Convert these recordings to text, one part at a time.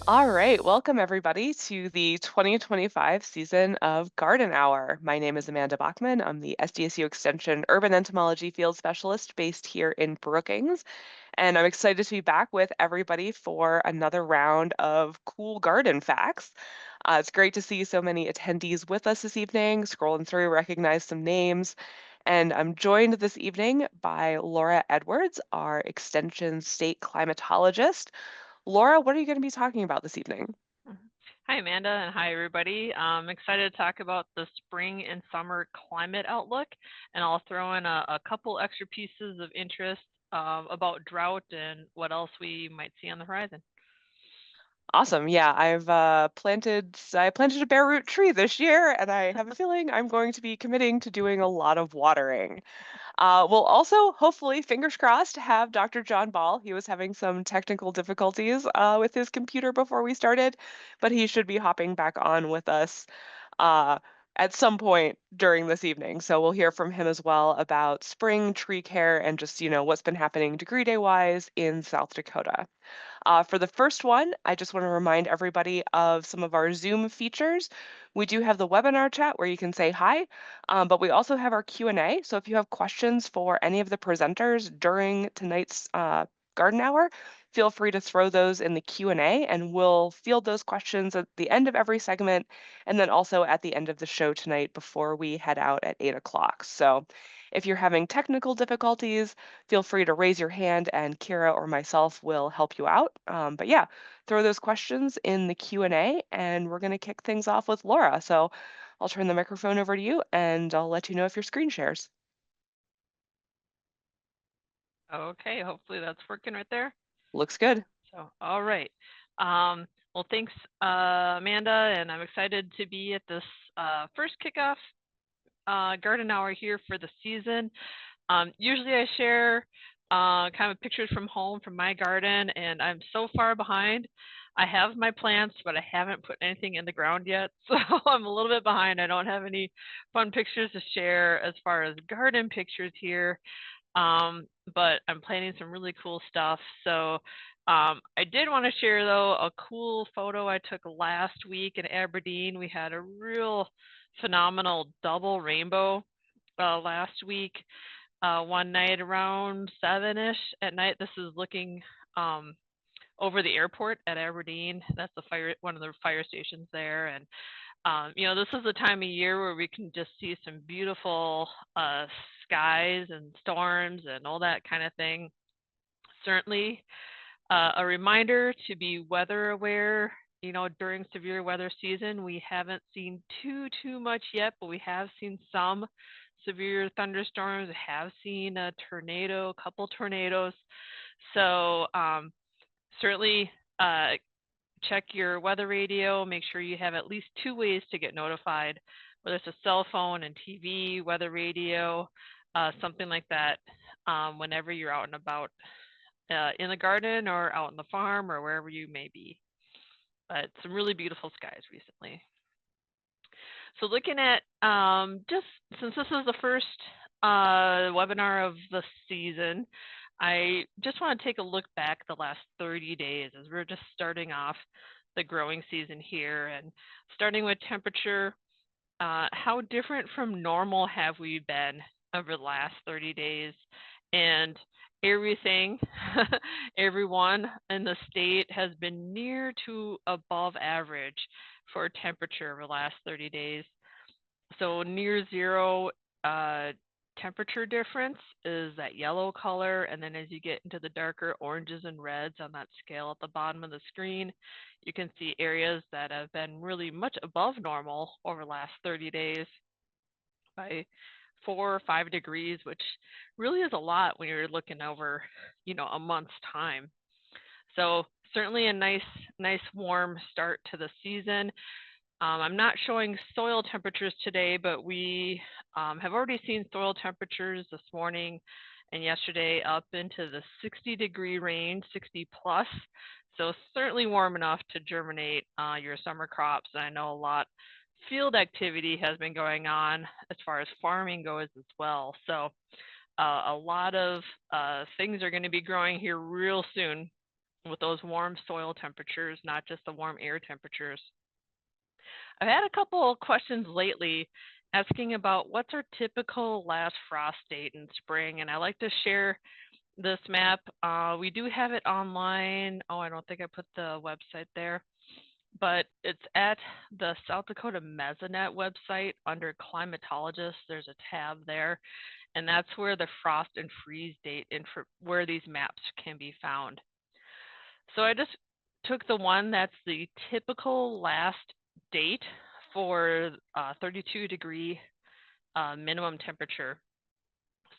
All right, welcome everybody to the 2025 season of Garden Hour. My name is Amanda Bachmann. I'm the SDSU Extension Urban Entomology Field Specialist based here in Brookings, and I'm excited to be back with everybody for another round of cool garden facts. It's great to see so many attendees with us this evening. Scrolling through, recognize some names. And I'm joined this evening by Laura Edwards, our Extension State Climatologist. Laura, what are you going to be talking about this evening? Mhm. Hi, Amanda, and hi, everybody. I'm excited to talk about the spring and summer climate outlook, and I'll throw in a couple extra pieces of interest about drought and what else we might see on the horizon. Awesome. Yeah, I planted a bare root tree this year, and I have a feeling I'm going to be committing to doing a lot of watering. We'll also, hopefully, fingers crossed, have Dr. John Ball. He was having some technical difficulties with his computer before we started, but he should be hopping back on with us uh, at some point during this evening. So we'll hear from him as well about spring tree care and just, what's been happening degree day wise in South Dakota. For the first one, I just want to remind everybody of some of our Zoom features. We do have the webinar chat where you can say hi, but we also have our Q&A. So if you have questions for any of the presenters during tonight's garden hour, feel free to throw those in the Q&A and we'll field those questions at the end of every segment and then also at the end of the show tonight before we head out at 8 o'clock. So if you're having technical difficulties, feel free to raise your hand and Kira or myself will help you out. But yeah, throw those questions in the Q&A and we're going to kick things off with Laura. So I'll turn the microphone over to you and I'll let you know if your screen shares. Okay, hopefully that's working right there. Looks good. So, all right. Well, thanks, Amanda, and I'm excited to be at this first kickoff garden hour here for the season. Usually I share kind of pictures from home from my garden, and I'm so far behind. I have my plants, but I haven't put anything in the ground yet, so I'm a little bit behind. I don't have any fun pictures to share as far as garden pictures here, but I'm planning some really cool stuff. So I did want to share, though, a cool photo I took last week in Aberdeen. We had a real phenomenal double rainbow last week, one night around 7-ish at night. This is looking um, over the airport at Aberdeen. That's one of the fire stations there. And this is the time of year where we can just see some beautiful skies and storms and all that kind of thing. Certainly a reminder to be weather aware. During severe weather season, we haven't seen too much yet, but we have seen some severe thunderstorms. We have seen a tornado, a couple tornadoes. So certainly check your weather radio. Make sure you have at least two ways to get notified, whether it's a cell phone and TV, weather radio, something like that, whenever you're out and about in the garden or out on the farm or wherever you may be. But some really beautiful skies recently. So looking at just since this is the first webinar of the season, I just want to take a look back the last 30 days as we're just starting off the growing season here and starting with temperature. How different from normal have we been over the last 30 days? And everything, everyone in the state has been near to above average for temperature over the last 30 days. So near zero temperature difference is that yellow color. And then as you get into the darker oranges and reds on that scale at the bottom of the screen, you can see areas that have been really much above normal over the last 30 days by 4 or 5 degrees, which really is a lot when you're looking over, a month's time. So certainly a nice warm start to the season. I'm not showing soil temperatures today, but we have already seen soil temperatures this morning and yesterday up into the 60-degree range, 60 plus. So certainly warm enough to germinate your summer crops. And I know a lot field activity has been going on as far as farming goes as well. So a lot of things are going to be growing here real soon. with those warm soil temperatures, not just the warm air temperatures. I've had a couple of questions lately asking about what's our typical last frost date in spring, and I like to share this map. We do have it online. Oh, I don't think I put the website there, but it's at the South Dakota Mesonet website under Climatologist. There's a tab there, and that's where the frost and freeze date and where these maps can be found. So I just took the one that's the typical last date for 32-degree minimum temperature.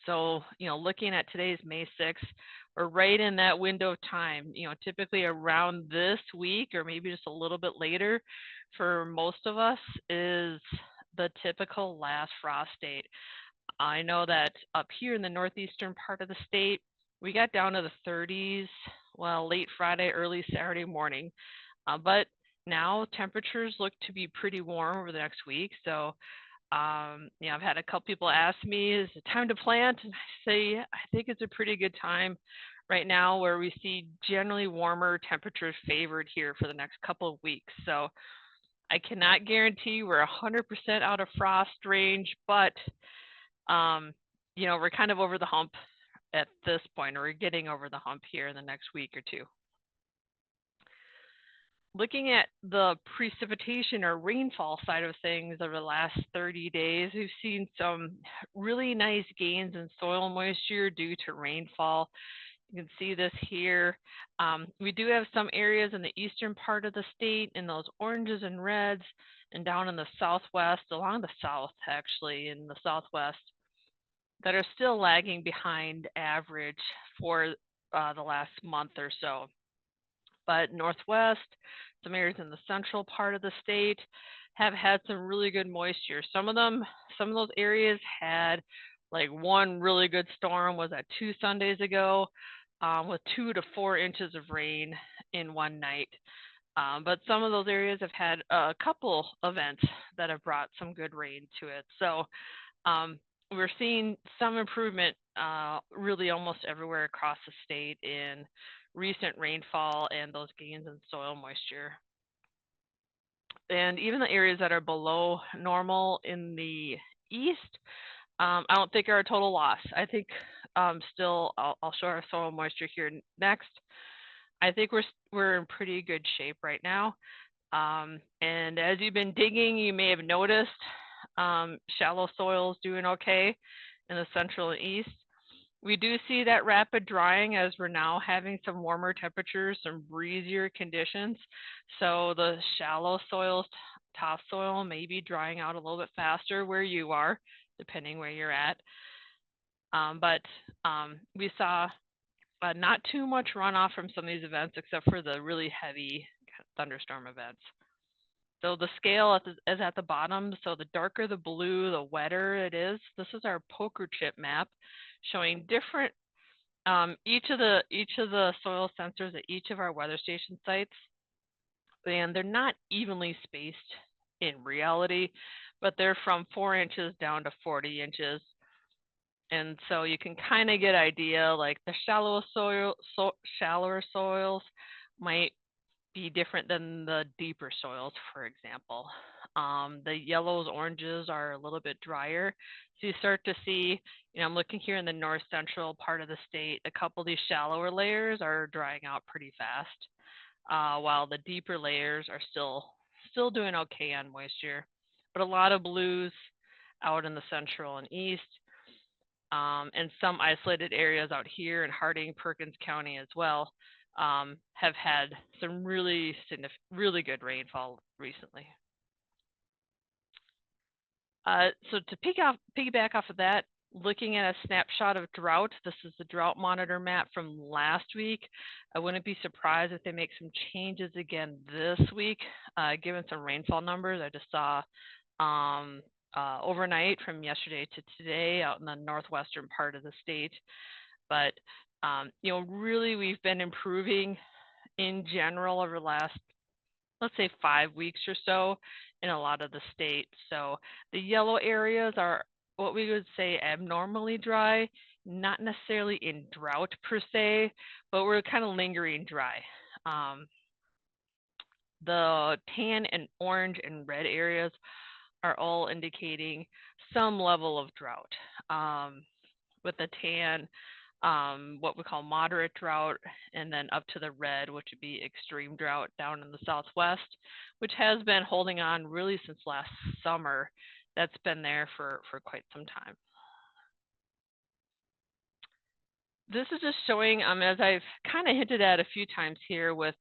So, looking at today's May 6th, we're right in that window of time, typically around this week or maybe just a little bit later for most of us is the typical last frost date. I know that up here in the northeastern part of the state, we got down to the 30s, well, late Friday, early Saturday morning. But now temperatures look to be pretty warm over the next week. So, I've had a couple people ask me, is it time to plant? And I say, I think it's a pretty good time right now where we see generally warmer temperatures favored here for the next couple of weeks. So I cannot guarantee we're 100% out of frost range, but we're kind of over the hump at this point, or we're getting over the hump here in the next week or two. Looking at the precipitation or rainfall side of things over the last 30 days, we've seen some really nice gains in soil moisture due to rainfall. You can see this here. We do have some areas in the eastern part of the state in those oranges and reds, and down in the southwest, along the south actually, in the southwest, that are still lagging behind average for the last month or so. But northwest, some areas in the central part of the state have had some really good moisture. Some of those areas had like one really good storm, was that 2 Sundays ago, with 2 to 4 inches of rain in one night. But some of those areas have had a couple events that have brought some good rain to it. So we're seeing some improvement really almost everywhere across the state in recent rainfall and those gains in soil moisture. And even the areas that are below normal in the east, I don't think are a total loss. I think still, I'll show our soil moisture here next. I think we're in pretty good shape right now. And as you've been digging, you may have noticed shallow soils doing okay in the central and east. We do see that rapid drying as we're now having some warmer temperatures, some breezier conditions. So the shallow soils, topsoil may be drying out a little bit faster where you are, depending where you're at. But we saw not too much runoff from some of these events, except for the really heavy thunderstorm events. So the scale is at the bottom. So the darker the blue, the wetter it is. This is our poker chip map, showing different each of the soil sensors at each of our weather station sites, and they're not evenly spaced in reality, but they're from 4 inches down to 40 inches. And so you can kind of get idea, like the shallower soils might be different than the deeper soils, for example. The yellows, oranges are a little bit drier. So you start to see, I'm looking here in the north central part of the state, a couple of these shallower layers are drying out pretty fast, while the deeper layers are still doing okay on moisture. But a lot of blues out in the central and east, and some isolated areas out here in Harding, Perkins County as well, have had some really good rainfall recently. So to piggyback off of that, looking at a snapshot of drought, this is the drought monitor map from last week. I wouldn't be surprised if they make some changes again this week, given some rainfall numbers. I just saw overnight from yesterday to today out in the northwestern part of the state. But really we've been improving in general over the last, let's say, 5 weeks or so in a lot of the state. So the yellow areas are what we would say abnormally dry, not necessarily in drought per se, but we're kind of lingering dry. The tan and orange and red areas are all indicating some level of drought. With the tan, what we call moderate drought, and then up to the red, which would be extreme drought down in the southwest, which has been holding on really since last summer. That's been there for quite some time. This is just showing, as I've kind of hinted at a few times here, with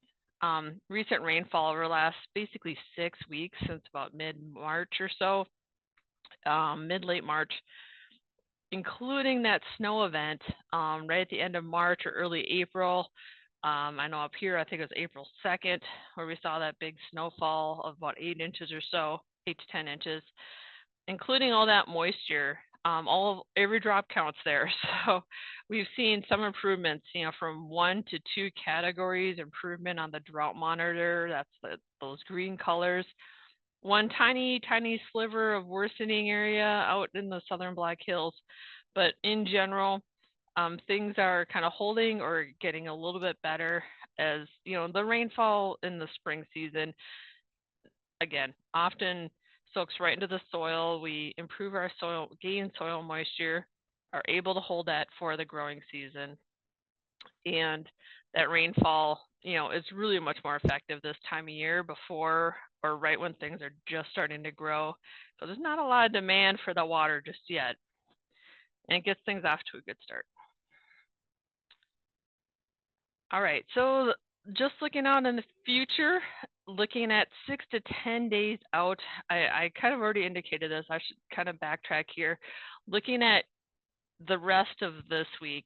recent rainfall over the last basically 6 weeks, since about mid-March or so, mid-late March, including that snow event right at the end of March or early April. I know up here, I think it was April 2nd, where we saw that big snowfall of about 8 inches or so, 8 to 10 inches, including all that moisture. Every drop counts there. So we've seen some improvements, from 1 to 2 categories improvement on the drought monitor. That's those green colors. One tiny sliver of worsening area out in the southern Black Hills, but in general, things are kind of holding or getting a little bit better. As the rainfall in the spring season, again, often soaks right into the soil. We improve our soil, gain soil moisture, are able to hold that for the growing season. And that rainfall, is really much more effective this time of year, before or right when things are just starting to grow. So there's not a lot of demand for the water just yet. And it gets things off to a good start. All right, so just looking out in the future, looking at 6 to 10 days out, I kind of already indicated this. I should kind of backtrack here. Looking at the rest of this week,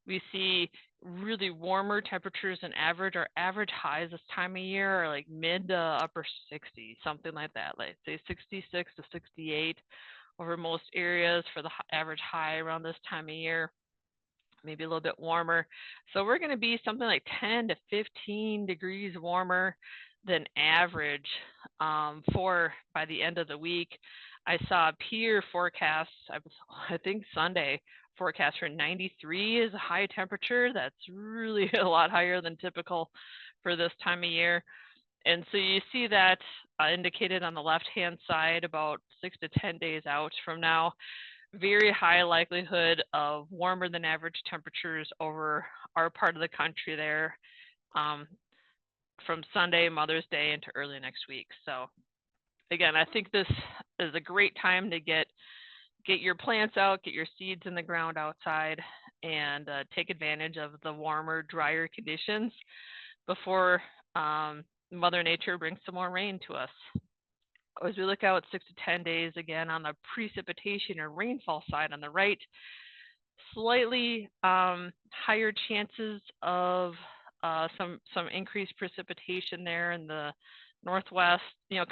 we see really warmer temperatures than average. Our average highs this time of year are like mid to upper 60s, something like that, like say 66 to 68 over most areas for the average high around this time of year. Maybe a little bit warmer. So we're going to be something like 10 to 15 degrees warmer than average for by the end of the week. I saw peer forecasts, I think Sunday, forecast for 93 is a high temperature. That's really a lot higher than typical for this time of year. And so you see that indicated on the left-hand side about 6 to 10 days out from now. Very high likelihood of warmer than average temperatures over our part of the country there from Sunday, Mother's Day, into early next week. So again, I think this is a great time to get your plants out, get your seeds in the ground outside, and take advantage of the warmer, drier conditions before Mother Nature brings some more rain to us. As we look out 6 to 10 days, again, on the precipitation or rainfall side on the right, slightly higher chances of some increased precipitation there in the northwest,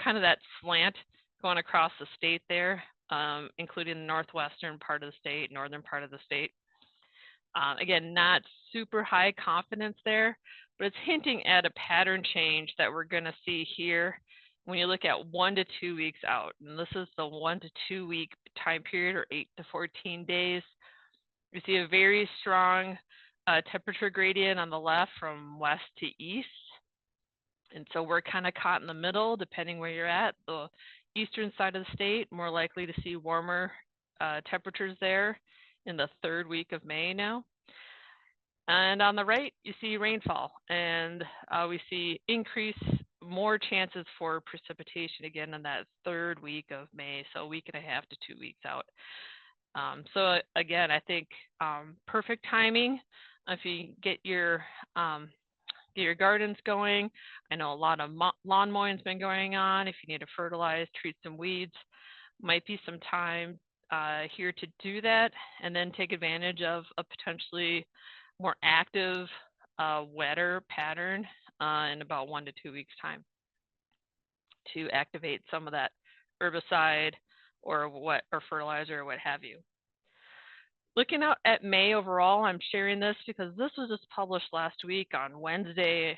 kind of that slant going across the state there, including the northwestern part of the state, northern part of the state. Again, not super high confidence there, but it's hinting at a pattern change that we're going to see here when you look at 1 to 2 weeks out. And this is the 1 to 2 week time period, or 8 to 14 days. You see a very strong temperature gradient on the left from west to east. And so we're kind of caught in the middle, depending where you're at. The eastern side of the state, more likely to see warmer temperatures there in the 3rd week of May now. And on the right, you see rainfall, and we see more chances for precipitation again in that 3rd week of May, so a week and a half to 2 weeks out. So again, I think perfect timing if you get your gardens going. I know a lot of lawn mowing's been going on. If you need to fertilize, treat some weeds, might be some time here to do that, and then take advantage of a potentially more active, wetter pattern in about 1 to 2 weeks time to activate some of that herbicide or fertilizer or what have you. Looking out at May overall, I'm sharing this because this was just published last week on Wednesday,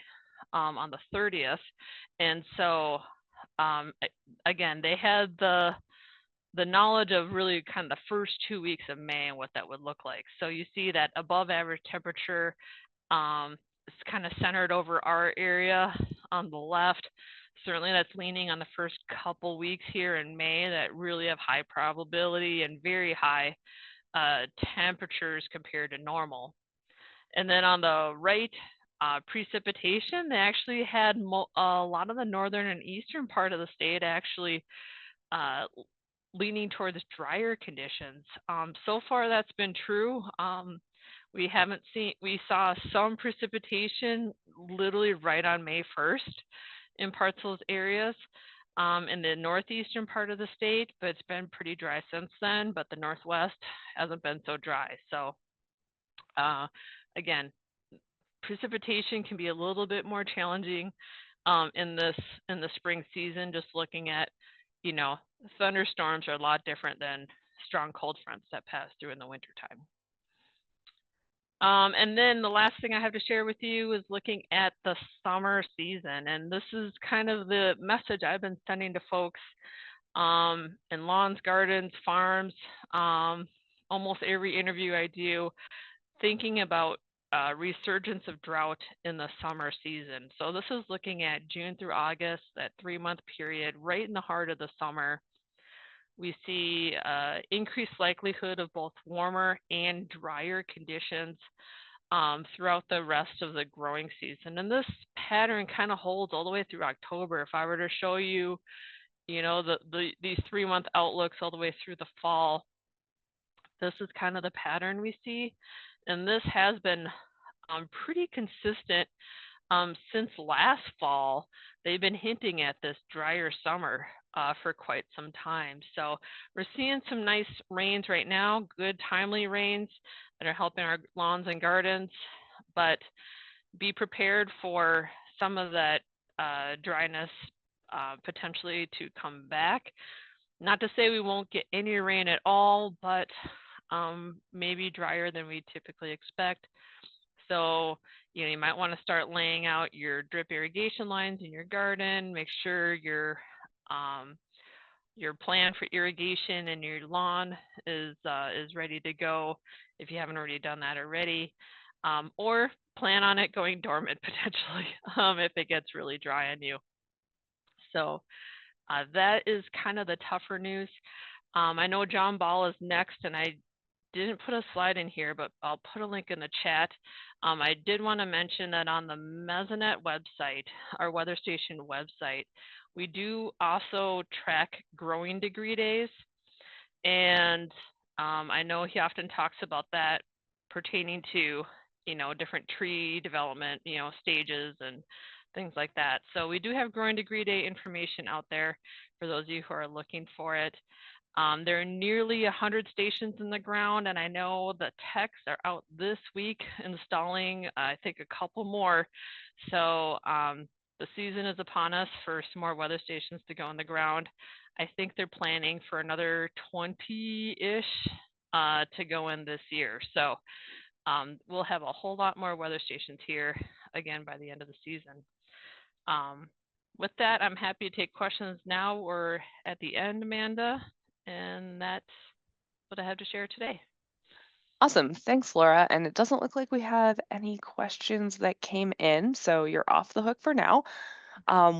on the 30th. And so again, they had the knowledge of really kind of the first 2 weeks of May and what that would look like. So you see that above average temperature kind of centered over our area on the left. Certainly that's leaning on the first couple weeks here in May that really have high probability and very high temperatures compared to normal. And then on the right, precipitation, they actually had a lot of the northern and eastern part of the state actually uh, leaning towards drier conditions. So far that's been true. We saw some precipitation literally right on May 1st in parts of those areas in the northeastern part of the state, but it's been pretty dry since then, but the northwest hasn't been so dry. So again, precipitation can be a little bit more challenging in the spring season. Just looking at, thunderstorms are a lot different than strong cold fronts that pass through in the wintertime. And then the last thing I have to share with you is looking at the summer season. And this is kind of the message I've been sending to folks in lawns, gardens, farms, almost every interview I do, thinking about resurgence of drought in the summer season. So this is looking at June through August, that 3-month period, right in the heart of the summer. We see increased likelihood of both warmer and drier conditions throughout the rest of the growing season. And this pattern kind of holds all the way through October. If I were to show you, these 3-month outlooks all the way through the fall, this is kind of the pattern we see. And this has been pretty consistent since last fall. They've been hinting at this drier summer for quite some time. So we're seeing some nice rains right now, good timely rains that are helping our lawns and gardens, but be prepared for some of that dryness potentially to come back. Not to say we won't get any rain at all, but maybe drier than we typically expect. So, you might want to start laying out your drip irrigation lines in your garden. Make sure your plan for irrigation in your lawn is ready to go if you haven't already done that already, or plan on it going dormant potentially if it gets really dry on you. So that is kind of the tougher news. I know John Ball is next, and I didn't put a slide in here, but I'll put a link in the chat. I did want to mention that on the Mesonet website, our weather station website, we do also track growing degree days. And I know he often talks about that pertaining to, different tree development, stages and things like that. So we do have growing degree day information out there for those of you who are looking for it. There are nearly 100 stations in the ground, and I know the techs are out this week installing, I think, a couple more. So the season is upon us for some more weather stations to go in the ground. I think they're planning for another 20-ish to go in this year. So we'll have a whole lot more weather stations here again by the end of the season. With that, I'm happy to take questions now or at the end, Amanda. And that's what I have to share today. Awesome. Thanks, Laura. And it doesn't look like we have any questions that came in, so you're off the hook for now.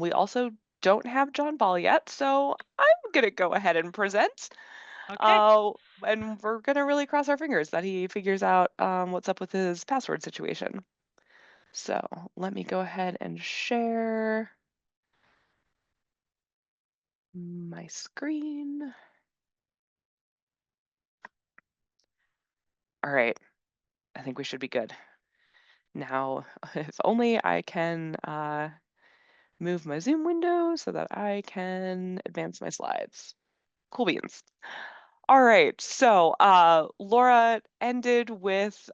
We also don't have John Ball yet, so I'm going to go ahead and present. Okay. And we're going to really cross our fingers that he figures out what's up with his password situation. So let me go ahead and share my screen. All right. I think we should be good. Now, if only I can move my Zoom window so that I can advance my slides. Cool beans. All right, so Laura ended with,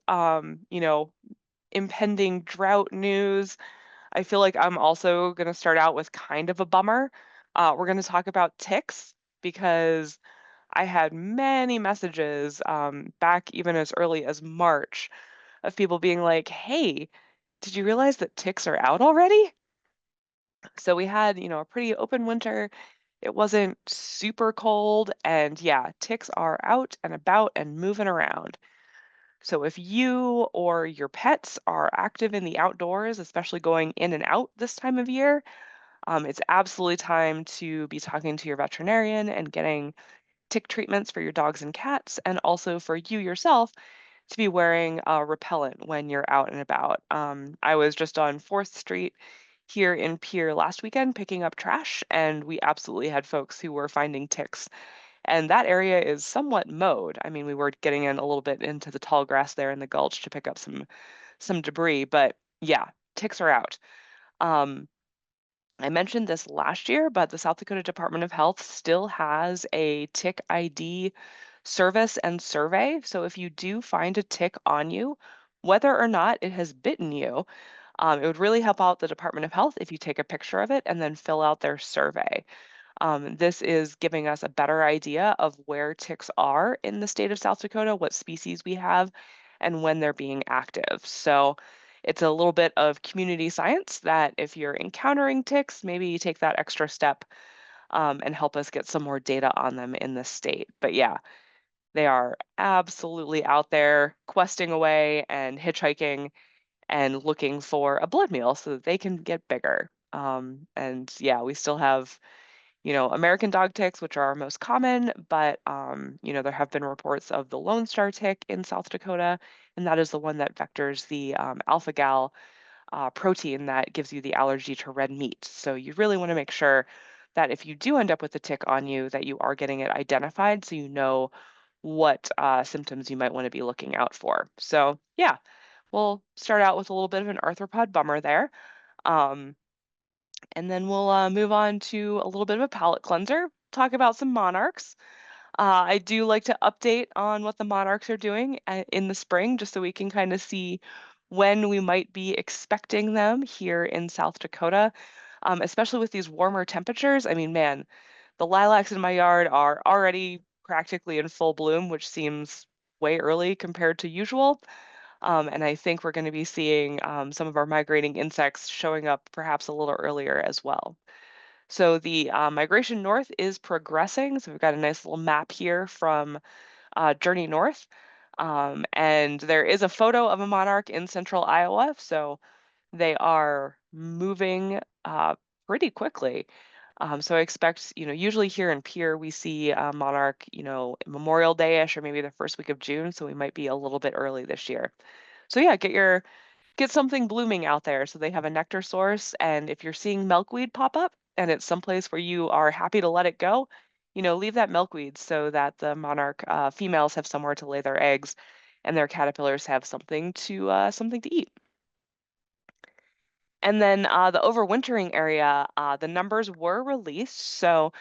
impending drought news. I feel like I'm also going to start out with kind of a bummer. We're going to talk about ticks because I had many messages back even as early as March of people being like, hey, did you realize that ticks are out already? So we had, a pretty open winter. It wasn't super cold. And yeah, ticks are out and about and moving around. So if you or your pets are active in the outdoors, especially going in and out this time of year, it's absolutely time to be talking to your veterinarian and getting tick treatments for your dogs and cats, and also for you yourself to be wearing repellent when you're out and about. I was just on 4th Street here in Pier last weekend picking up trash, and we absolutely had folks who were finding ticks. And that area is somewhat mowed. I mean, we were getting in a little bit into the tall grass there in the gulch to pick up some debris, but yeah, ticks are out. Um, I mentioned this last year, but the South Dakota Department of Health still has a tick ID service and survey. So if you do find a tick on you, whether or not it has bitten you, it would really help out the Department of Health if you take a picture of it and then fill out their survey. This is giving us a better idea of where ticks are in the state of South Dakota, what species we have, and when they're being active. So it's a little bit of community science that if you're encountering ticks, maybe you take that extra step and help us get some more data on them in the state. But yeah, they are absolutely out there questing away and hitchhiking and looking for a blood meal so that they can get bigger. And yeah, we still have American dog ticks, which are our most common, but, there have been reports of the Lone Star tick in South Dakota, and that is the one that vectors the alpha-gal protein that gives you the allergy to red meat. So you really want to make sure that if you do end up with a tick on you, that you are getting it identified so you know what symptoms you might want to be looking out for. So yeah, we'll start out with a little bit of an arthropod bummer there. Um, and then we'll move on to a little bit of a palate cleanser, talk about some monarchs. I do like to update on what the monarchs are doing in the spring, just so we can kind of see when we might be expecting them here in South Dakota, especially with these warmer temperatures. I mean, man, the lilacs in my yard are already practically in full bloom, which seems way early compared to usual. And I think we're going to be seeing some of our migrating insects showing up perhaps a little earlier as well. So the migration north is progressing. So we've got a nice little map here from Journey North. And there is a photo of a monarch in central Iowa. So they are moving pretty quickly. So I expect, usually here in Pierre, we see a monarch, Memorial Day-ish or maybe the first week of June. So we might be a little bit early this year. So yeah, get something blooming out there so they have a nectar source. And if you're seeing milkweed pop up and it's someplace where you are happy to let it go, leave that milkweed so that the monarch females have somewhere to lay their eggs and their caterpillars have something to eat. And then the overwintering area, the numbers were released. So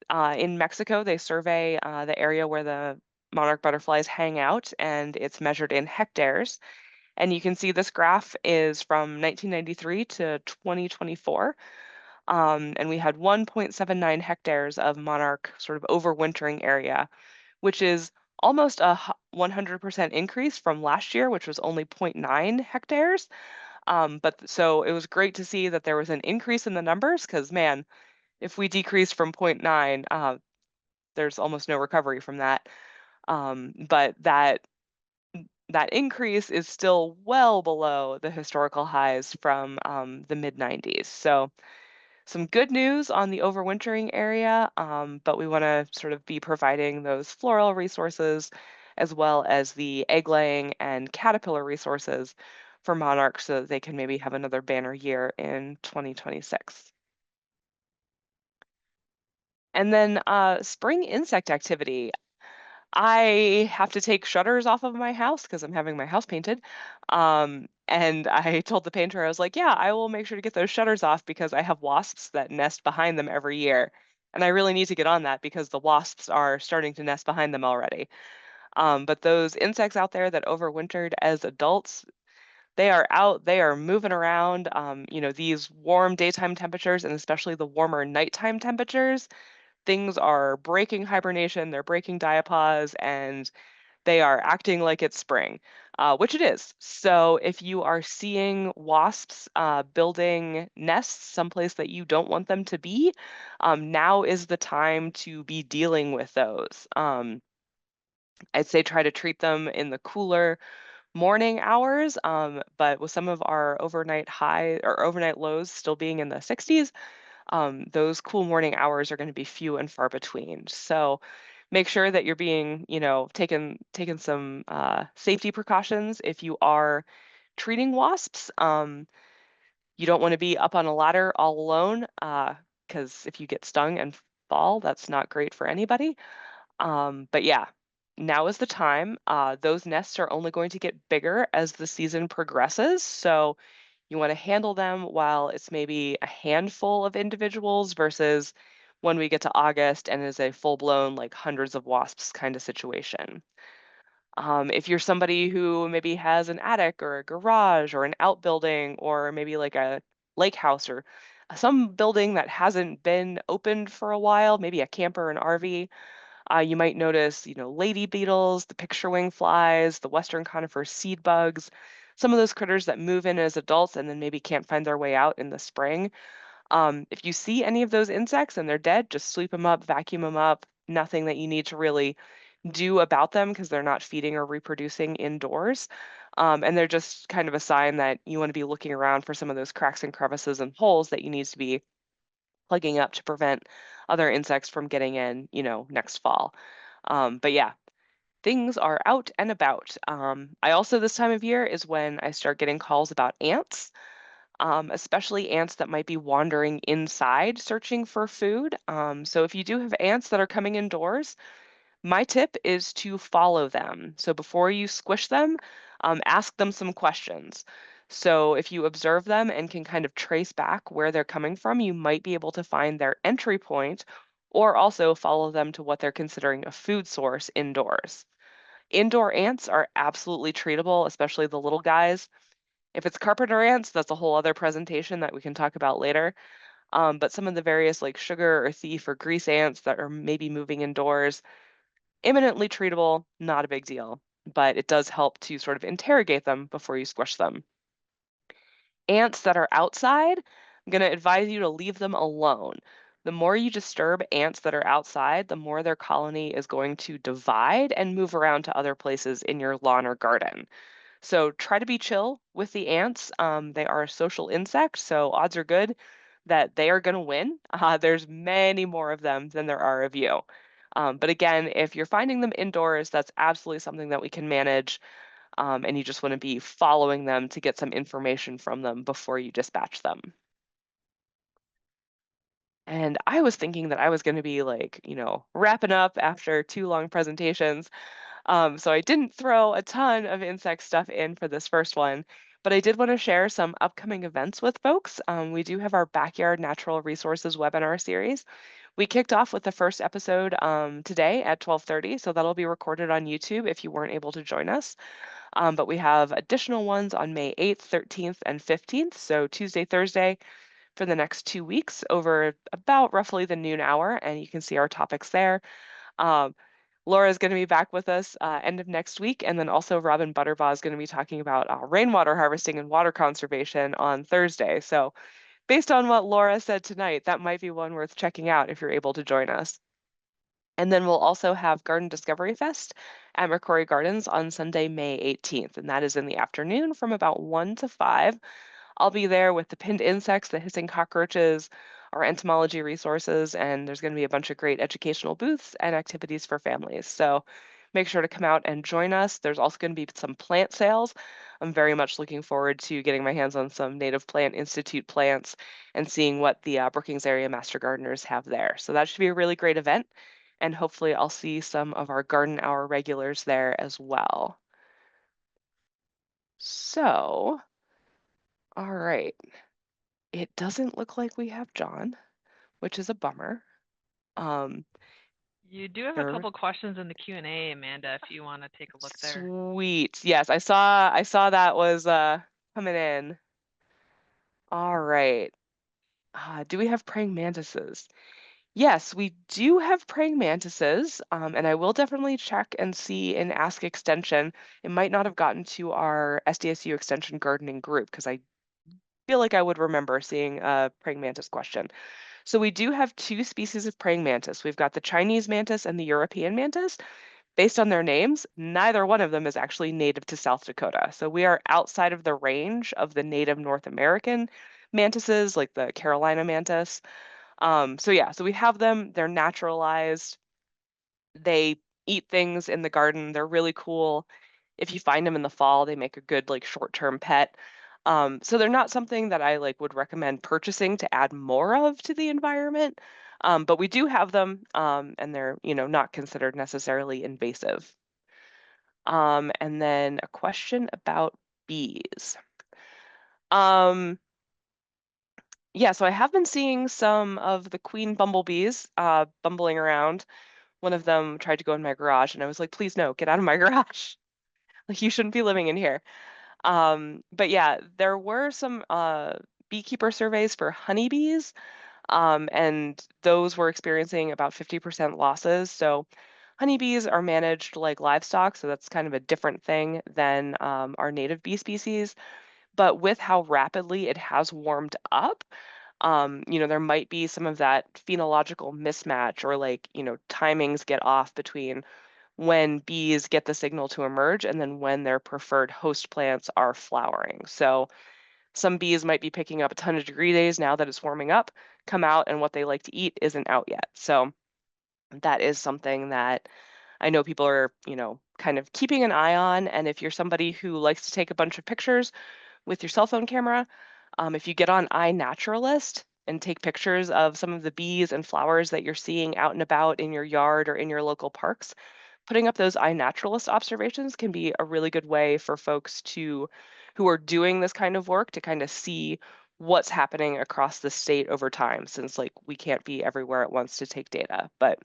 in Mexico, they survey the area where the monarch butterflies hang out, and it's measured in hectares. And you can see this graph is from 1993 to 2024. And we had 1.79 hectares of monarch sort of overwintering area, which is almost a 100% increase from last year, which was only zero point 0.9 hectares. But so it was great to see that there was an increase in the numbers because, man, if we decrease from zero point 0.9, there's almost no recovery from that. But that increase is still well below the historical highs from the mid 90s. So some good news on the overwintering area, but we want to sort of be providing those floral resources as well as the egg laying and caterpillar resources for monarchs so that they can maybe have another banner year in 2026. And then spring insect activity. I have to take shutters off of my house because I'm having my house painted. And I told the painter, I was like, yeah, I will make sure to get those shutters off because I have wasps that nest behind them every year. And I really need to get on that because the wasps are starting to nest behind them already. But those insects out there that overwintered as adults, they are out, they are moving around. These warm daytime temperatures and especially the warmer nighttime temperatures, things are breaking hibernation, they're breaking diapause, and they are acting like it's spring, which it is. So if you are seeing wasps building nests someplace that you don't want them to be, now is the time to be dealing with those. I'd say try to treat them in the cooler, morning hours, but with some of our overnight high or overnight lows still being in the 60s, those cool morning hours are going to be few and far between. So make sure that you're being, taking some safety precautions if you are treating wasps. You don't want to be up on a ladder all alone, because if you get stung and fall, that's not great for anybody. But yeah, now is the time. Those nests are only going to get bigger as the season progresses. So you want to handle them while it's maybe a handful of individuals versus when we get to August and is a full blown, like hundreds of wasps kind of situation. If you're somebody who maybe has an attic or a garage or an outbuilding or maybe like a lake house or some building that hasn't been opened for a while, maybe a camper, an RV, you might notice, lady beetles, the picture wing flies, the western conifer seed bugs, some of those critters that move in as adults and then maybe can't find their way out in the spring. If you see any of those insects and they're dead, just sweep them up, vacuum them up. Nothing that you need to really do about them because they're not feeding or reproducing indoors. And they're just kind of a sign that you want to be looking around for some of those cracks and crevices and holes that you need to be plugging up to prevent other insects from getting in, next fall. But yeah, things are out and about. I also, this time of year is when I start getting calls about ants, especially ants that might be wandering inside searching for food. So if you do have ants that are coming indoors, my tip is to follow them. So before you squish them, ask them some questions. So if you observe them and can kind of trace back where they're coming from, you might be able to find their entry point or also follow them to what they're considering a food source indoors. Indoor ants are absolutely treatable, especially the little guys. If it's carpenter ants, that's a whole other presentation that we can talk about later. But some of the various like sugar or thief or grease ants that are maybe moving indoors, imminently treatable, not a big deal, but it does help to sort of interrogate them before you squish them. Ants that are outside, I'm going to advise you to leave them alone. The more you disturb ants that are outside, the more their colony is going to divide and move around to other places in your lawn or garden. So try to be chill with the ants. They are a social insect, so odds are good that they are going to win. There's many more of them than there are of you. But again, if you're finding them indoors, that's absolutely something that we can manage. And you just want to be following them to get some information from them before you dispatch them. And I was thinking that I was going to be like, wrapping up after 2 long presentations. So I didn't throw a ton of insect stuff in for this first one, but I did want to share some upcoming events with folks. We do have our Backyard Natural Resources webinar series. We kicked off with the first episode today at 12:30, so that'll be recorded on YouTube if you weren't able to join us. But we have additional ones on May 8th, 13th, and 15th, so Tuesday, Thursday for the next 2 weeks over about roughly the noon hour, and you can see our topics there. Um, Laura is going to be back with us end of next week, and then also Robin Butterbaugh is going to be talking about rainwater harvesting and water conservation on Thursday. So based on what Laura said tonight, that might be one worth checking out if you're able to join us. And then we'll also have Garden Discovery Fest at McCrory Gardens on Sunday, May 18th, and that is in the afternoon from about 1 to 5. I'll be there with the pinned insects, the hissing cockroaches, our entomology resources, and there's going to be a bunch of great educational booths and activities for families. So make sure to come out and join us. There's also going to be some plant sales. I'm very much looking forward to getting my hands on some Native Plant Institute plants and seeing what the Brookings area master gardeners have there. So that should be a really great event. And hopefully I'll see some of our garden hour regulars there as well. So, all right. It doesn't look like we have John, which is a bummer. Um, You do have a there, couple questions in the Q&A, Amanda, if you want to take a look there. sweet. Yes, I saw that was coming in. All right. Do we have praying mantises? Yes, we do have praying mantises, and I will definitely check and see in Ask Extension. It might not have gotten to our SDSU Extension gardening group because I feel like I would remember seeing a praying mantis question. So we do have 2 species of praying mantis. We've got the Chinese mantis and the European mantis. based on their names, neither one of them is actually native to South Dakota. So we are outside of the range of the native North American mantises, like the Carolina mantis. So yeah, so we have them, they're naturalized. They eat things in the garden. They're really cool. If you find them in the fall, they make a good like short-term pet. So they're not something that I like would recommend purchasing to add more of to the environment. But we do have them, and they're, not considered necessarily invasive. And then a question about bees. Um, yeah, so I have been seeing some of the queen bumblebees bumbling around. One of them tried to go in my garage, and I was like, please no, get out of my garage. Like, you shouldn't be living in here. But yeah, there were some beekeeper surveys for honeybees, and those were experiencing about 50% losses. So honeybees are managed like livestock, so that's kind of a different thing than our native bee species. But with how rapidly it has warmed up, there might be some of that phenological mismatch or like, timings get off between when bees get the signal to emerge and then when their preferred host plants are flowering. So some bees might be picking up a ton of degree days now that it's warming up, come out, and what they like to eat isn't out yet. So that is something that I know people are, kind of keeping an eye on. And if you're somebody who likes to take a bunch of pictures with your cell phone camera, if you get on iNaturalist and take pictures of some of the bees and flowers that you're seeing out and about in your yard or in your local parks, putting up those iNaturalist observations can be a really good way for folks who are doing this kind of work to kind of see what's happening across the state over time, since like we can't be everywhere at once to take data. But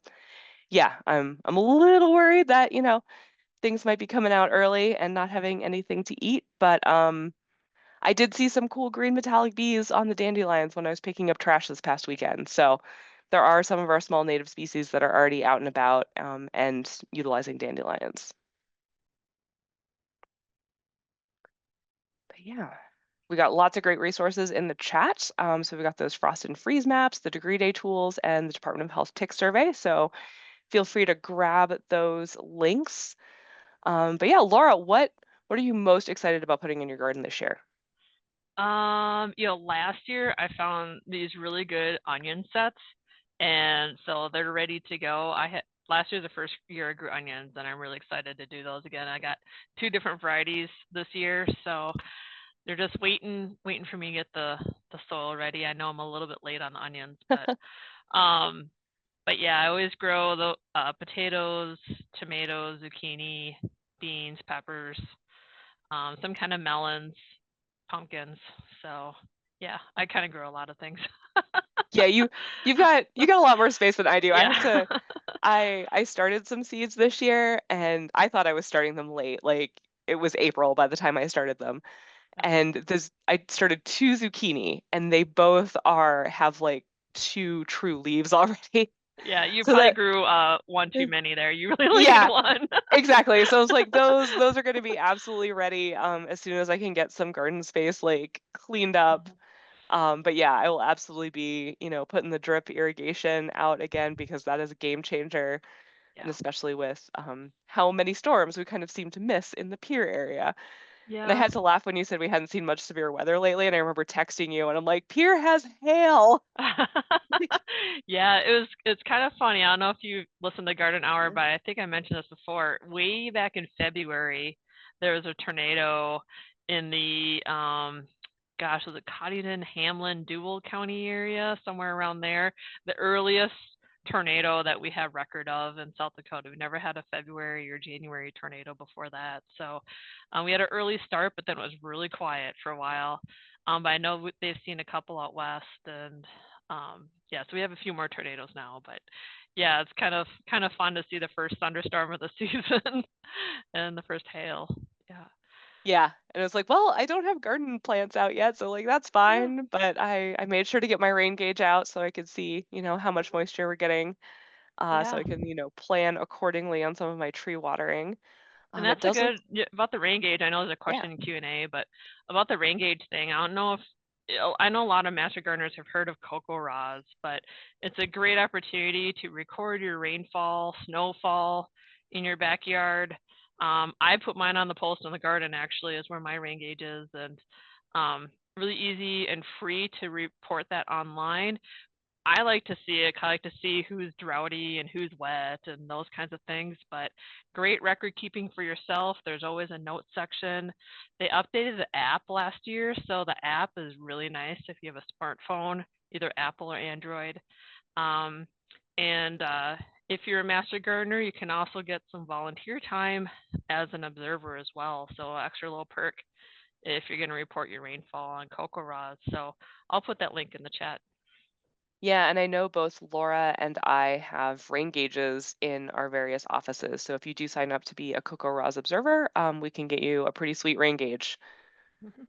yeah, I'm a little worried that, things might be coming out early and not having anything to eat. But I did see some cool green metallic bees on the dandelions when I was picking up trash this past weekend. So there are some of our small native species that are already out and about, and utilizing dandelions. But yeah, we got lots of great resources in the chat. So we got those frost and freeze maps, the degree day tools, and the Department of Health tick survey. So feel free to grab those links. But yeah, Laura, what are you most excited about putting in your garden this year? Last year I found these really good onion sets, and so they're ready to go. I had last year the first year I grew onions, and I'm really excited to do those again. I got two different varieties this year, so they're just waiting for me to get the soil ready. I know I'm a little bit late on the onions, um, but yeah, I always grow the potatoes, tomatoes, zucchini, beans, peppers, some kind of melons, pumpkins. So yeah, I kind of grow a lot of things. Yeah, you got a lot more space than I do. I have Yeah. to I started some seeds this year and I thought I was starting them late. Like it was April by the time I started them. And this I started two zucchini and they both have like two true leaves already. Yeah, you So probably that grew one too many there. You really only need yeah, one. exactly. So it's like those are going to be absolutely ready as soon as I can get some garden space like cleaned up. But yeah, I will absolutely be, putting the drip irrigation out again because that is a game changer, and Yeah. especially with how many storms we kind of seem to miss in the Pier area. And I Yeah. had to laugh when you said we hadn't seen much severe weather lately, and I remember texting you, and I'm like, Pier has hail. Yeah, it's kind of funny. I don't know if you listened to Garden Hour, but I think I mentioned this before. Way back in February, there was a tornado in the gosh, was it Cottington, Hamlin, Duval County area, somewhere around there. The earliest tornado that we have record of in South Dakota. We never had a February or January tornado before that. So we had an early start, but then it was really quiet for a while. But I know they've seen a couple out west, and yeah, so we have a few more tornadoes now. But yeah, it's kind of fun to see the first thunderstorm of the season and the first hail. Yeah. Yeah, and it's like, well, I don't have garden plants out yet, so like that's Yeah. fine. But I made sure to get my rain gauge out so I could see, how much moisture we're getting, so Yeah. I can, plan accordingly on some of my tree watering. And It that's a does look, good about the rain gauge. I know there's a yeah. question in Q&A, but about the rain gauge thing, I don't know if I know a lot of master gardeners have heard of cocoa rods, but it's a great opportunity to record your rainfall, snowfall, in your backyard. I put mine on the post in the garden, actually, is where my rain gauge is, and really easy and free to report that online. I like to see it. I like to see who's droughty and who's wet and those kinds of things. But great record keeping for yourself. There's always a note section. They updated the app last year, so the app is really nice if you have a smartphone, either Apple or Android. Um, and if you're a master gardener, you can also get some volunteer time as an observer as well. So extra little perk if you're going to report your rainfall on cocoa rods. So I'll put that link in the chat. Yeah, and I know both Laura and I have rain gauges in our various offices. So if you do sign up to be a Cocoa Roz observer, we can get you a pretty sweet rain gauge. Mhm.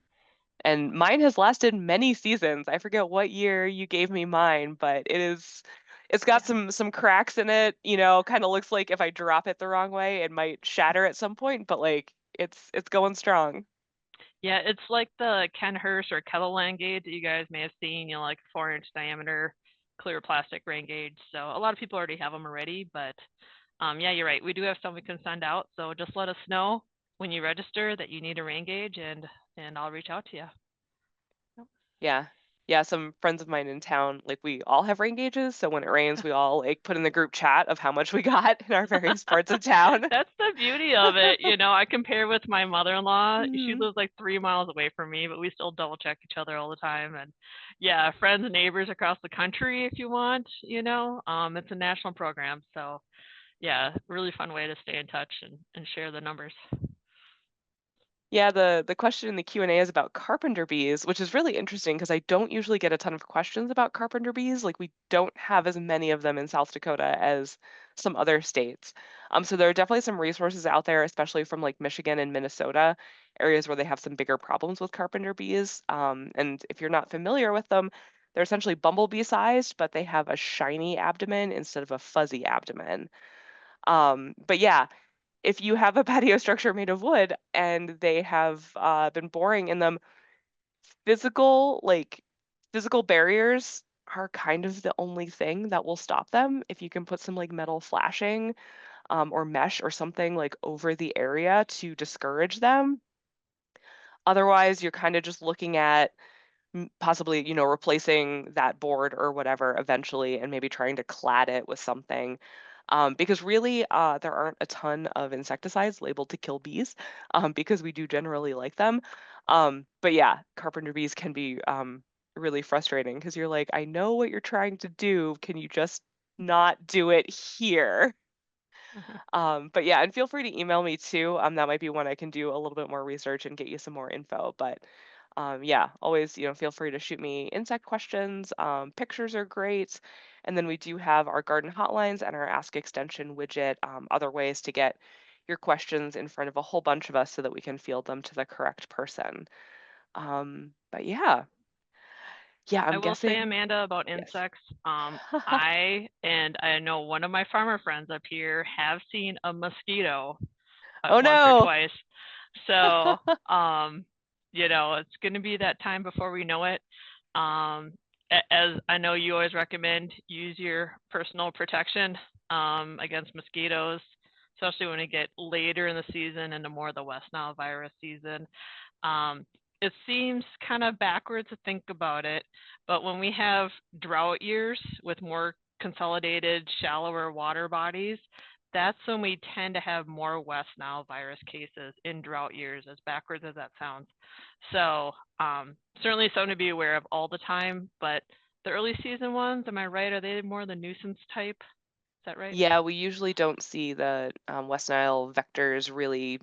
And mine has lasted many seasons. I forget what year you gave me mine, but it's got Yeah. some cracks in it, kind of looks like if I drop it the wrong way, it might shatter at some point, but like it's going strong. Yeah, it's like the Ken Hirsch or Kettleland gauge that you guys may have seen, like 4-inch diameter clear plastic rain gauge. So a lot of people already have them already, but yeah, you're right. We do have some we can send out. So just let us know when you register that you need a rain gauge, and I'll reach out to you. Yep. Yeah. Yeah, some friends of mine in town, like we all have rain gauges, so when it rains, we all like put in the group chat of how much we got in our various parts of town. That's the beauty of it. I compare with my mother-in-law. She Mhm. lives like 3 miles away from me, but we still double check each other all the time. And yeah, friends and neighbors across the country if you want, it's a national program. So yeah, really fun way to stay in touch and share the numbers. Yeah, the question in the Q&A is about carpenter bees, which is really interesting because I don't usually get a ton of questions about carpenter bees. Like we don't have as many of them in South Dakota as some other states. So there are definitely some resources out there, especially from like Michigan and Minnesota, areas where they have some bigger problems with carpenter bees. And if you're not familiar with them, they're essentially bumblebee sized, but they have a shiny abdomen instead of a fuzzy abdomen. But yeah, if you have a patio structure made of wood and they have been boring in them, physical, like physical barriers are kind of the only thing that will stop them. If you can put some like metal flashing or mesh or something like over the area to discourage them. Otherwise, you're kind of just looking at possibly, replacing that board or whatever eventually and maybe trying to clad it with something. Because really, there aren't a ton of insecticides labeled to kill bees because we do generally like them. But yeah, carpenter bees can be really frustrating because you're like, I know what you're trying to do. Can you just not do it here? Mhm. But yeah, and feel free to email me too. That might be one I can do a little bit more research and get you some more info. But yeah, always, feel free to shoot me insect questions. Pictures are great. And then we do have our garden hotlines and our Ask Extension widget, other ways to get your questions in front of a whole bunch of us so that we can field them to the correct person. But yeah, I I'm will say, guessing. Amanda, about Yes. insects. I know one of my farmer friends up here have seen a mosquito Oh once or no. twice. So, it's going to be that time before we know it. Um, as I know you always recommend, use your personal protection against mosquitoes, especially when we get later in the season into more of the West Nile virus season. Um, it seems kind of backwards to think about it, but when we have drought years with more consolidated, shallower water bodies, that's when we tend to have more West Nile virus cases in drought years, as backwards as that sounds. So certainly something to be aware of all the time, but the early season ones, am I right? Are they more the nuisance type? Is that right? Yeah, we usually don't see the West Nile vectors really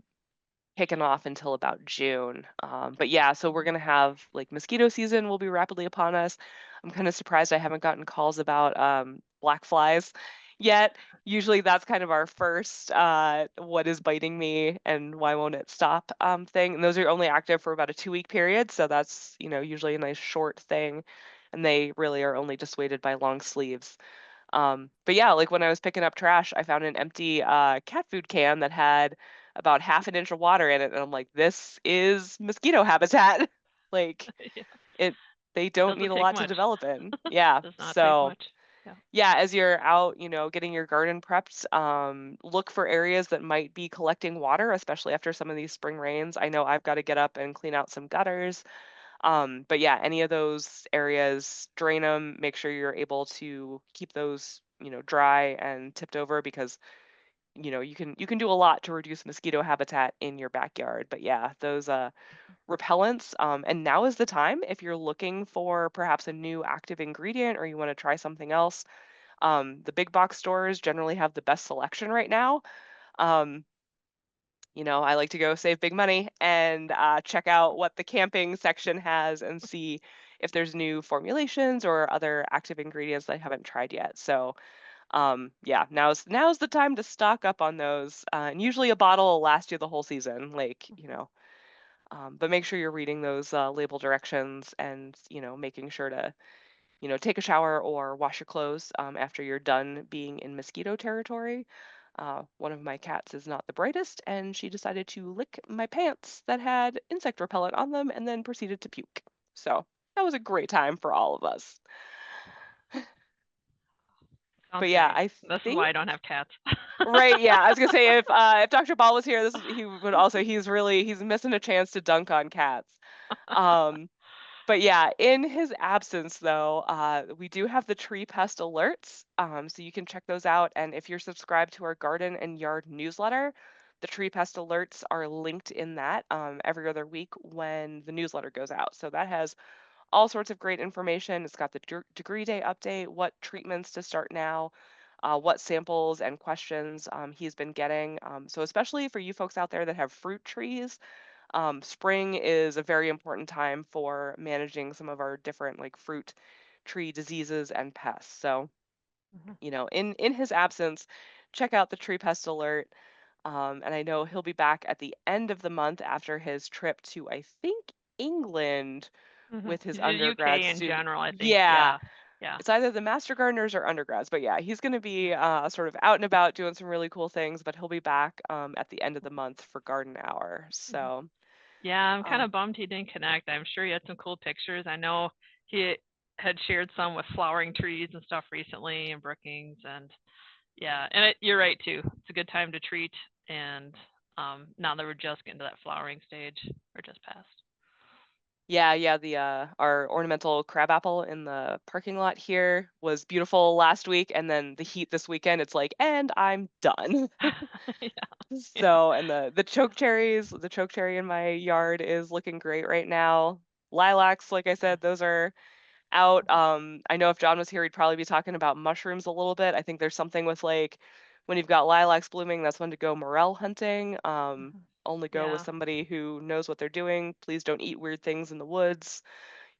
kicking off until about June. But yeah, so we're Mhm. gonna have like mosquito season will be rapidly upon us. I'm kind of surprised I haven't gotten calls about black flies yet. Usually that's kind of our first what is biting me and why won't it stop thing. And those are only active for about a 2-week period, so that's usually a nice short thing. And they really are only dissuaded by long sleeves. But yeah, like when I was picking up trash, I found an empty cat food can that had about half an inch of water in it, and I'm like, this is mosquito habitat. Like Yeah, it, they don't need doesn't a take lot to much. develop in. Yeah, Does not take so much. Yeah. Yeah, as you're out, getting your garden prepped, look for areas that might be collecting water, especially after some of these spring rains. I know I've got to get up and clean out some gutters. But yeah, any of those areas, drain them, make sure you're able to keep those, dry and tipped over because, you can do a lot to reduce mosquito habitat in your backyard. But yeah, those repellents, and now is the time if you're looking for perhaps a new active ingredient or you want to try something else. The big box stores generally have the best selection right now. Um, I like to go save big money and check out what the camping section has and see if there's new formulations or other active ingredients that I haven't tried yet. So, yeah, now's the time to stock up on those. And usually a bottle will last you the whole season, Mhm. but make sure you're reading those label directions and making sure to take a shower or wash your clothes after you're done being in mosquito territory. One of my cats is not the brightest, and she decided to lick my pants that had insect repellent on them and then proceeded to puke. So that was a great time for all of us. Sounds But yeah, great. I This is think why I don't have cats. right, yeah. I was gonna say if Dr. Ball was here, he would also he's missing a chance to dunk on cats. Um, But yeah, in his absence, though, we do have the tree pest alerts. So you can check those out. And if you're subscribed to our garden and yard newsletter, the tree pest alerts are linked in that every other week when the newsletter goes out. So that has all sorts of great information. It's got the degree day update, what treatments to start now, what samples and questions he's been getting. So especially for you folks out there that have fruit trees, spring is a very important time for managing some of our different like fruit tree diseases and pests. So, Mhm. in his absence, check out the tree pest alert. And I know he'll be back at the end of the month after his trip to, I think, England Mhm. with his The undergrad UK in student. general, I think. Yeah, Yeah. Yeah. it's either the master gardeners or undergrads, but yeah, he's going to be sort of out and about doing some really cool things. But he'll be back at the end of the month for garden hour. Mhm. So. Yeah, I'm kind Um, of bummed he didn't connect. I'm sure he had some cool pictures. I know he had shared some with flowering trees and stuff recently in Brookings, and yeah, and you're right too. It's a good time to treat, and now that we're just getting to that flowering stage, or just past. Yeah, yeah, the our ornamental crabapple in the parking lot here was beautiful last week, and then the heat this weekend, it's like, and I'm done. Yeah. So, and the choke cherry in my yard is looking great right now. Lilacs, like I said, those are out. I know if John was here, he'd probably be talking about mushrooms a little bit. I think there's something with like when you've got lilacs blooming, that's when to go morel hunting. Mhm. Only go with Yeah. somebody who knows what they're doing. Please don't eat weird things in the woods.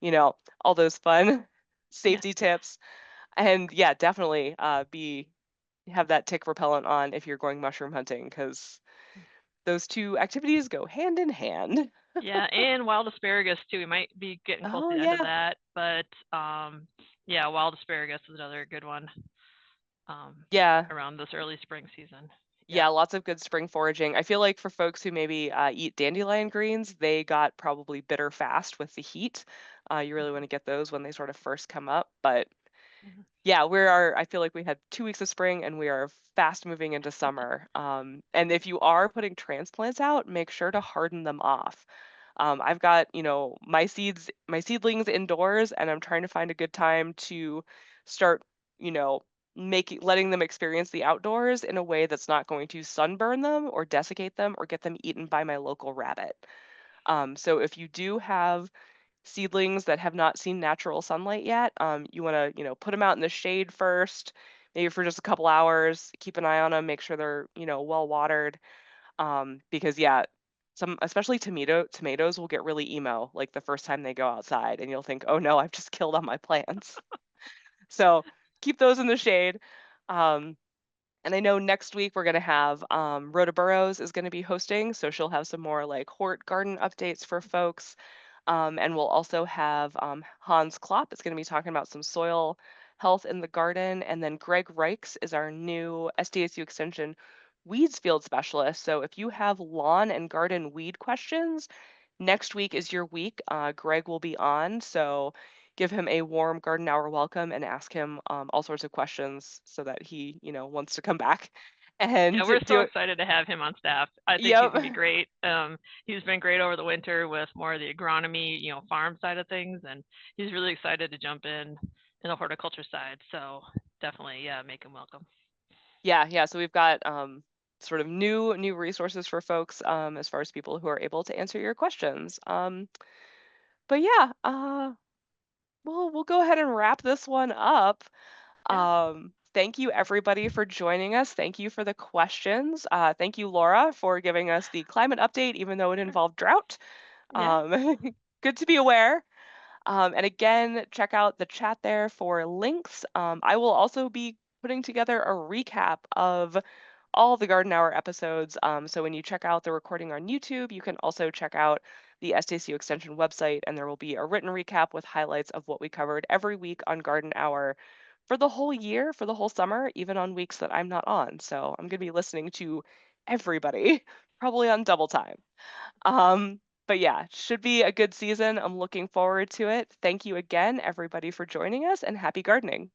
All those fun Yeah. safety tips. And yeah, definitely be have that tick repellent on if you're going mushroom hunting because those two activities go hand in hand. Yeah, and wild asparagus too. We might be getting close Oh to the end of yeah. that, but yeah, wild asparagus is another good one Yeah. around this early spring season. Yeah. Yeah, lots of good spring foraging. I feel like for folks who maybe eat dandelion greens, they got probably bitter fast with the heat. You really want Mhm. to get those when they sort of first come up. But Mhm. yeah, I feel like we had 2 weeks of spring and we are fast moving into summer. And if you are putting transplants out, make sure to harden them off. I've got, my seedlings indoors, and I'm trying to find a good time to start, you know, letting them experience the outdoors in a way that's not going to sunburn them or desiccate them or get them eaten by my local rabbit. So if you do have seedlings that have not seen natural sunlight yet, you want to, put them out in the shade first, maybe for just a couple hours. Keep an eye on them, make sure they're, well watered. Because yeah, some especially tomatoes will get really emo like the first time they go outside, and you'll think, oh no, I've just killed all my plants. So keep those in the shade. Um, and I know next week we're gonna have Rhoda Burrows is gonna be hosting, so she'll have some more like hort garden updates for folks. And we'll also have Hans Klopp is going to be talking about some soil health in the garden. And then Greg Reichs is our new SDSU Extension weeds field specialist. So if you have lawn and garden weed questions, next week is your week. Greg will be on. So give him a warm garden hour welcome and ask him all sorts of questions so that he, wants to come back and Yeah, we're so do it. excited to have him on staff. I think he's Yep. gonna be great. He's been great over the winter with more of the agronomy, farm side of things, and he's really excited to jump in the horticulture side. So definitely, yeah, make him welcome. Yeah, yeah. So we've got sort of new resources for folks as far as people who are able to answer your questions. But yeah, we'll go ahead and wrap this one up. Yeah, Thank you everybody for joining us. Thank you for the questions. Thank you, Laura, for giving us the climate update, even though it sure. involved drought. Yeah, Um, good to be aware. And again, check out the chat there for links. I will also be putting together a recap of all the Garden Hour episodes. So when you check out the recording on YouTube, you can also check out the SDSU Extension website, and there will be a written recap with highlights of what we covered every week on Garden Hour for the whole year, for the whole summer, even on weeks that I'm not on. So I'm going to be listening to everybody, probably on double time. But yeah, should be a good season. I'm looking forward to it. Thank you again, everybody, for joining us, and happy gardening.